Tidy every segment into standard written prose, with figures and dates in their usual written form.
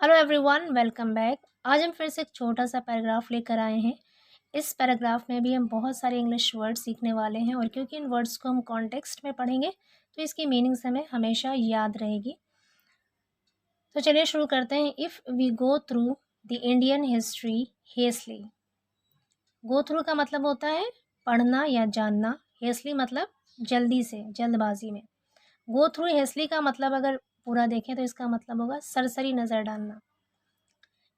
Hello everyone, welcome back. आज हम फिर से एक छोटा सा पैराग्राफ लेकर आए हैं। इस पैराग्राफ में भी हम बहुत सारे इंग्लिश वर्ड सीखने वाले हैं और क्योंकि इन वर्ड्स को हम कॉन्टेक्स्ट में पढ़ेंगे तो इसकी मीनिंग्स हमें हमेशा याद रहेगी। तो चलिए शुरू करते हैं। If we go through the Indian history hastily. Go through का मतलब होता है पढ़ना या जानना। हेस्टली मतलब जल्दी से, जल्दबाजी में। गो थ्रू हेस्टली का मतलब अगर पूरा देखें तो इसका मतलब होगा सरसरी नज़र डालना।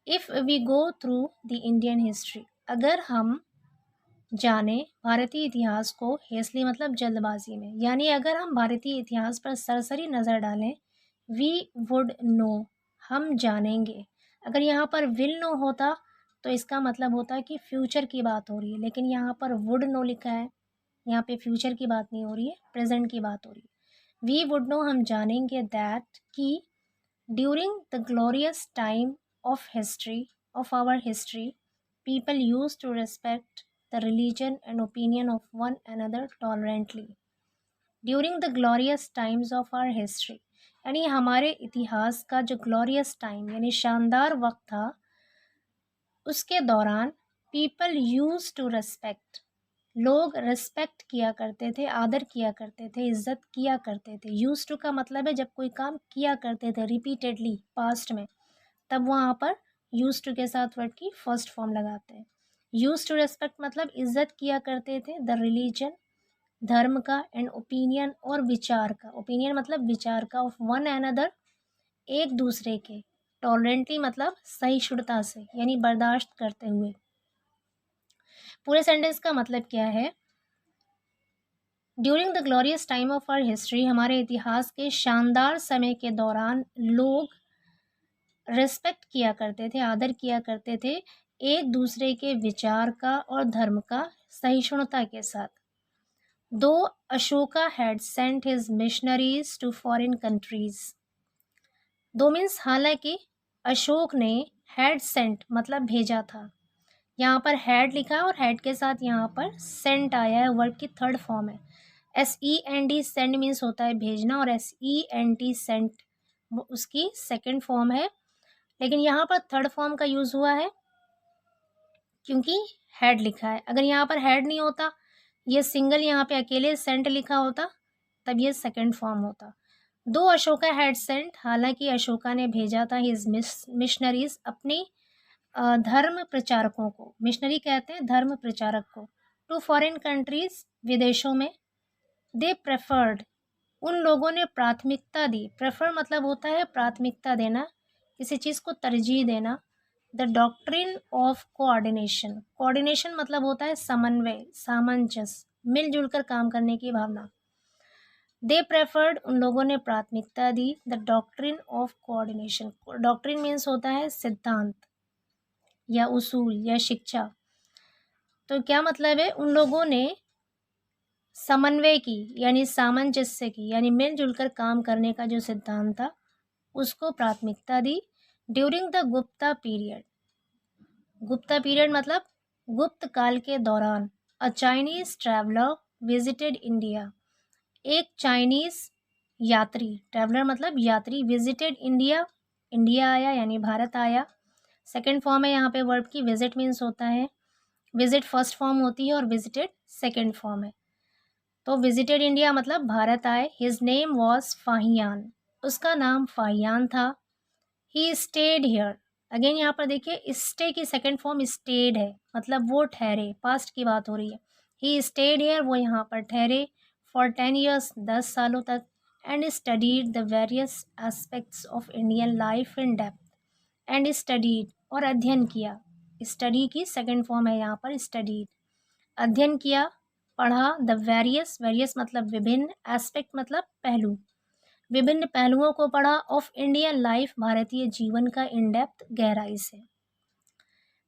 If we go through the Indian history, अगर हम जाने भारतीय इतिहास को, हेस्टली मतलब जल्दबाजी में, यानी अगर हम भारतीय इतिहास पर सरसरी नज़र डालें, वी वुड नो, हम जानेंगे। अगर यहाँ पर विल नो होता तो इसका मतलब होता कि फ्यूचर की बात हो रही है, लेकिन यहाँ पर वुड नो लिखा है, यहाँ पे फ्यूचर की बात नहीं हो रही है, प्रेजेंट की बात हो रही है। वी वुड नो, हम जानेंगे, दैट कि during the glorious time of our history, people used to respect the religion and opinion of one another tolerantly. During the glorious times of our history, यानी हमारे इतिहास का जो ग्लोरियस टाइम यानी शानदार वक्त था, उसके दौरान पीपल यूज टू रेस्पेक्ट, लोग रेस्पेक्ट किया करते थे, आदर किया करते थे, इज्जत किया करते थे। यूज टू का मतलब है जब कोई काम किया करते थे रिपीटेडली पास्ट में, तब वहाँ पर यूज टू के साथ वर्ड की फर्स्ट फॉर्म लगाते हैं। यूज टू रेस्पेक्ट मतलब इज्जत किया करते थे द रिलीजन, धर्म का, एंड ओपिनियन और विचार का, ओपिनियन मतलब विचार का, ऑफ वन अनदर एक दूसरे के, टॉलरेंटली मतलब सहिष्णुता से यानी बर्दाश्त करते हुए। पूरे सेंटेंस का मतलब क्या है? During the glorious time of our history, हमारे इतिहास के शानदार समय के दौरान लोग रेस्पेक्ट किया करते थे, आदर किया करते थे एक दूसरे के विचार का और धर्म का सहिष्णुता के साथ। Though Ashoka had sent his missionaries to foreign countries. Though means हालांकि अशोक ने हैड सेंट मतलब भेजा था, यहाँ पर हैड लिखा है और हैड के साथ यहाँ पर सेंट आया है, वर्ब की थर्ड फॉर्म है। SEND सेंड मीन्स होता है भेजना और SENT सेंट उसकी सेकंड फॉर्म है, लेकिन यहाँ पर थर्ड फॉर्म का यूज़ हुआ है क्योंकि हैड लिखा है। अगर यहाँ पर हैड नहीं होता, ये सिंगल यहाँ पे अकेले सेंट लिखा होता, तब ये सेकंड फॉर्म होता। दो अशोका हैड सेंट, हालांकि अशोका ने भेजा था हिज मिशनरीज, अपनी धर्म प्रचारकों को, मिशनरी कहते हैं धर्म प्रचारक को, टू फॉरेन कंट्रीज विदेशों में। दे प्रेफर्ड, उन लोगों ने प्राथमिकता दी, प्रेफर मतलब होता है प्राथमिकता देना, किसी चीज़ को तरजीह देना। The doctrine of coordination, coordination मतलब होता है समन्वय, सामंजस्य, मिलजुल कर काम करने की भावना। दे प्रेफर्ड, उन लोगों ने प्राथमिकता दी, the doctrine of coordination, doctrine means होता है सिद्धांत या उसूल या शिक्षा। तो क्या मतलब है? उन लोगों ने समन्वय की यानी सामंजस्य की यानी मिलजुल कर काम करने का जो सिद्धांत था उसको प्राथमिकता दी। During the Gupta period, Gupta period मतलब गुप्त काल के दौरान, a Chinese traveller visited India, एक चाइनीज यात्री, ट्रैवलर मतलब यात्री, विजिटेड इंडिया, इंडिया आया यानी भारत आया। सेकंड फॉर्म है यहाँ पे वर्ब की, विजिट मीन्स होता है, विजिट फर्स्ट फॉर्म होती है और विजिटेड सेकंड फॉर्म है। तो विजिटेड इंडिया मतलब भारत आए। हिज नेम वॉज फाहियान, उसका नाम फाहियान था। ही स्टेड हियर, अगेन यहाँ पर देखिए स्टे की सेकंड फॉर्म स्टेड है, मतलब वो ठहरे, पास्ट की बात हो रही है। ही स्टेड हियर, वो यहाँ पर ठहरे, फॉर 10 ईयर्स, 10 सालों तक, and studied the various aspects of Indian life in depth, and studied और अध्ययन किया, स्टडी की सेकंड फॉर्म है यहाँ पर स्टडीड, अध्ययन किया, पढ़ा, द वेरियस, वेरियस मतलब विभिन्न, एस्पेक्ट मतलब पहलू, विभिन्न पहलुओं को पढ़ा, of Indian life, Bharatiya Jeevan का, इन डेप्थ गहराई से।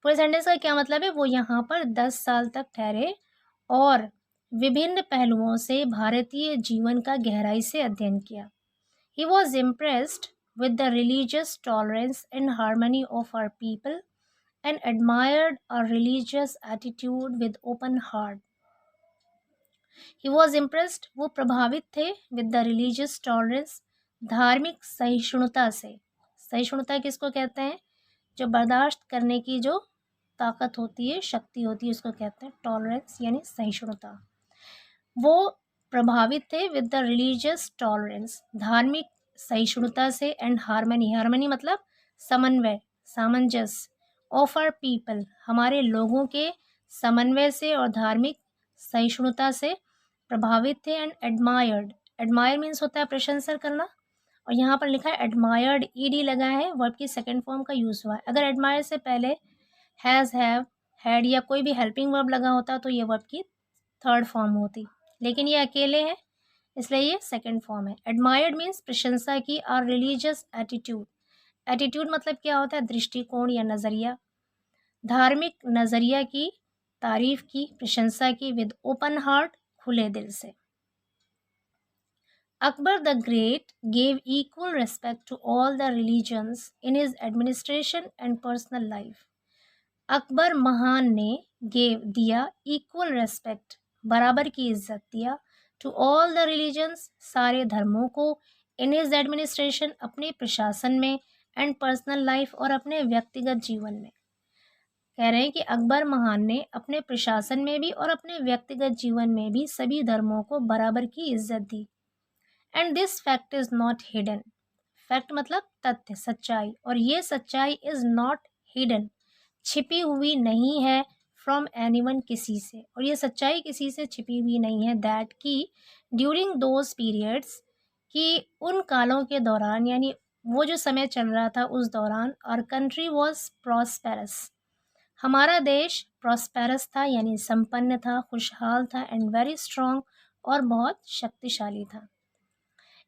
पूरे सेंटेंस का क्या मतलब है? वो यहाँ पर 10 साल तक ठहरे और विभिन्न पहलुओं से भारतीय जीवन का गहराई से अध्ययन किया। He was impressed with the religious tolerance and harmony of our people and admired our religious attitude with open heart. He was impressed, वो प्रभावित थे, with the religious tolerance, धार्मिक सहिष्णुता से, सहिष्णुता किसको कहते हैं? जो बर्दाश्त करने की जो ताकत होती है, शक्ति होती है, उसको कहते हैं टॉलरेंस यानी सहिष्णुता। वो प्रभावित थे विद द रिलीजियस टॉलरेंस, धार्मिक सहिष्णुता से, एंड हार्मनी, हार्मनी मतलब समन्वय, सामंजस्य, ऑफ आवर पीपल, हमारे लोगों के समन्वय से और धार्मिक सहिष्णुता से प्रभावित थे, एंड एडमायर्ड, एडमायर मीन्स होता है प्रशंसा करना, और यहाँ पर लिखा है एडमायर्ड, ईडी लगा है, वर्ब की सेकंड फॉर्म का यूज हुआ है। अगर एडमायर से पहले हैज़, हैव, हैड या कोई भी हेल्पिंग वर्ब लगा होता तो ये वर्ब की थर्ड फॉर्म होती, लेकिन ये अकेले हैं इसलिए ये सेकंड फॉर्म है। एडमायर्ड मीन्स प्रशंसा की, आर रिलीजियस एटीट्यूड, एटीट्यूड मतलब क्या होता है? दृष्टिकोण या नज़रिया, धार्मिक नज़रिया की तारीफ की, प्रशंसा की, विद ओपन हार्ट, खुले दिल से। Akbar the Great gave equal respect to all the religions in his administration and personal life. Akbar महान ने gave दिया, equal respect बराबर की इज्जत दिया, to all the religions सारे धर्मों को, in his administration अपने प्रशासन में, and personal life और अपने व्यक्तिगत जीवन में। कह रहे हैं कि अकबर महान ने अपने प्रशासन में भी और अपने व्यक्तिगत जीवन में भी सभी धर्मों को बराबर की इज्जत दी। And this fact is not hidden, fact मतलब तथ्य, सच्चाई, और ये सच्चाई इज नॉट हिडन, छिपी हुई नहीं है, फ्रॉम एनीवन किसी से, और ये सच्चाई किसी से छिपी हुई नहीं है, दैट की ड्यूरिंग दोज पीरियड्स, कि उन कालों के दौरान, यानी वो जो समय चल रहा था उस दौरान, और कंट्री वॉज प्रॉस्पेरस, हमारा देश प्रॉस्पेरस था यानी संपन्न था, खुशहाल था, एंड वेरी स्ट्रॉन्ग और बहुत शक्तिशाली था।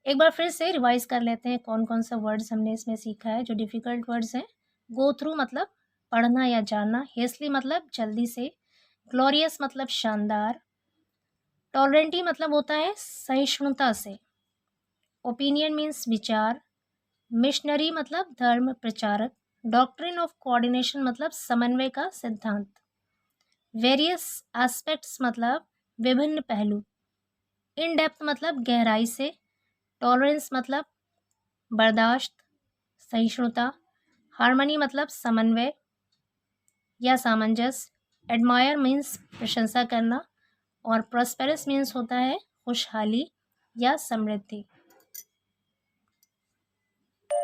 एक बार फिर से रिवाइज कर लेते हैं कौन कौन सा वर्ड्स हमने इसमें सीखा है जो डिफ़िकल्ट वर्ड्स हैं। गो थ्रू मतलब पढ़ना या जानना, हेस्टली मतलब जल्दी से, ग्लोरियस मतलब शानदार, टॉलरेंटी मतलब होता है सहिष्णुता से, ओपिनियन मीन्स विचार, मिशनरी मतलब धर्म प्रचारक, डॉक्ट्रिन ऑफ कोऑर्डिनेशन मतलब समन्वय का सिद्धांत, वेरियस एस्पेक्ट्स मतलब विभिन्न पहलू, इन डेप्थ मतलब गहराई से, टॉलरेंस मतलब बर्दाश्त, सहिष्णुता, हार्मनी मतलब समन्वय या सामंजस्य, एडमायर मीन्स प्रशंसा करना, और प्रॉस्पेरस मीन्स होता है खुशहाली या समृद्धि।